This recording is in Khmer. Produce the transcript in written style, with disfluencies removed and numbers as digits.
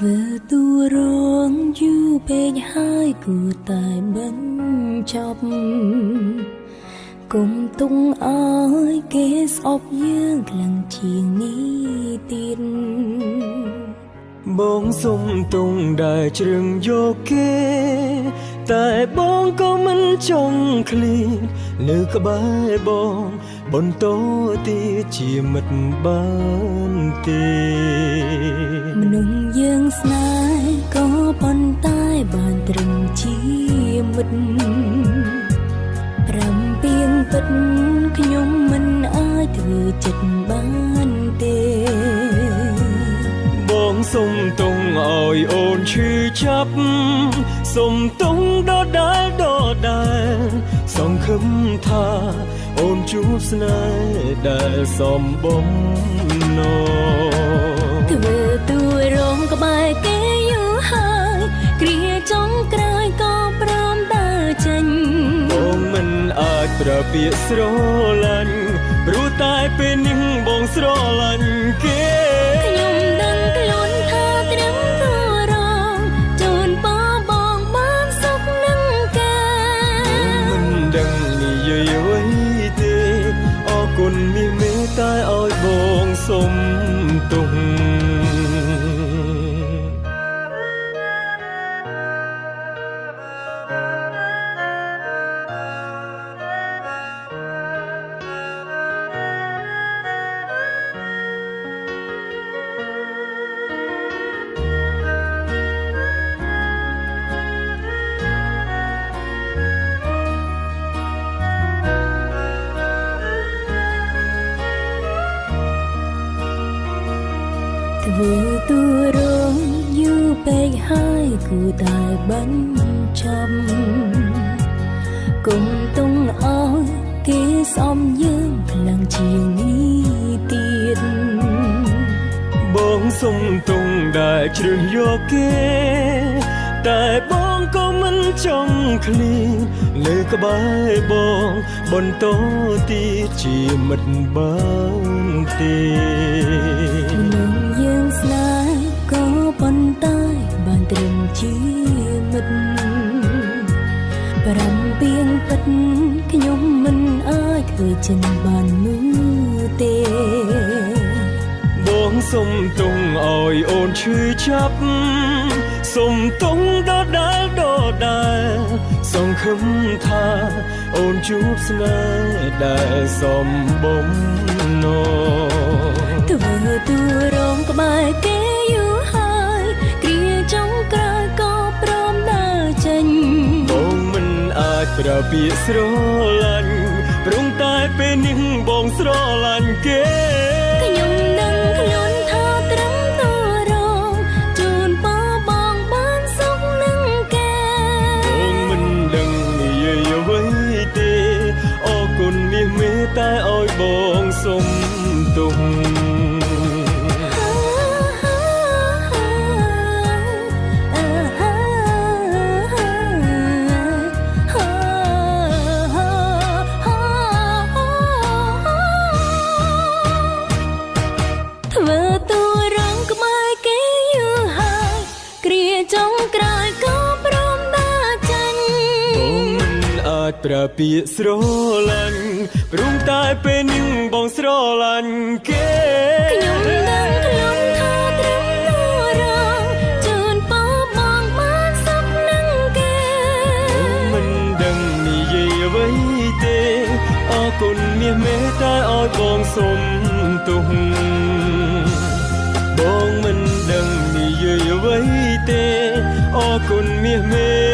Vừa tu rong du bên hai cụ tài bấn chọc cùng tung ơi kế sọc dương lặng chiêng nghi tiền bóng sông tung đại trường vô kê tại bóng có mình trong khli nữ có bái bóng bồn tố ti chỉ mật ban tê nung dương snai có bàn tay bàn trừng chi mật rầm biên bất nhung mình ai từ chật ban tê bóng sông tung ỏi ồn chư chấp sông tung đo đá sông khấm tha ồn chút snai đại sông bóng nô vừa tuổi rong có bài kế yêu hai kia trong cài có prom đa tranh bóng mình aiประเปียสโรลันรู้ตายเป็นหนึ่งบงสโรลันเกขยมดังกล้นท่าเตรียมตัวรองจนป้าบองบ้านสุกนั่งแกมันดังนี่เยยไว้เตออกุนมีเมตตาอ้อยบงสมตุงvừa tu rong du bên hai cụ tài bắn châm cùng tung áo kế xóm dương làng chiêng nghi tiền បងសុំទុងដែលជ្រើសយកគេតែបងក៏មិនចង់ឃ្លីលើក្បែរបងបន្តទីជាមិត្តបានទេ នឹងយើងស្នេហ៍ក៏ប៉ុន្តែបានត្រឹមជាមិត្តប្រាំពីងពិតខ្ញុំមិនអាចធ្វើចិនបាននោះទេ បងសុំទុងឲ្យអូនឈឺចាប់សុំទុងដដែលសង្ឃឹមថាអូនជួបស្នេហ៍ដែលសមបំណង ធ្វើទូរងក្បែរគេយូរហើយគ្រាចុងក្រោយក៏ព្រមដើរចេញ បងមិនអាចប្រើពាក្យស្រឡាញ់ព្រមតែពេលនេះបងស្រឡាញ់គេ ខ្ញុំដឹងខ្លួនថាត្រឹមទូរងជូនប៉បងបានសុខនឹងគេ បងមិនដឹងនិយាយអ្វីទេអរគុណមាសមេតែឲ្យបងសុំទុំ ធ្វើទូរងក្បែរគេយូរហើយគ្រាចុងក្រោយក៏ព្រមដើរចេញ បងមិនអាចប្រើពាក្យស្រឡាញ់ព្រមតែពេលនេះបងស្រឡាញ់គេ ខ្ញុំដឹងខ្លួនថាត្រឹមទូរងជូនប៉បងបានសុខនឹងគេ មិនដឹងនិយាយអ្វីទេអរគុណមាសមេតែឲ្យបងសុំទុំ បងមិនដឹងនិយាយអ្វីទេអរគុណមាសមេ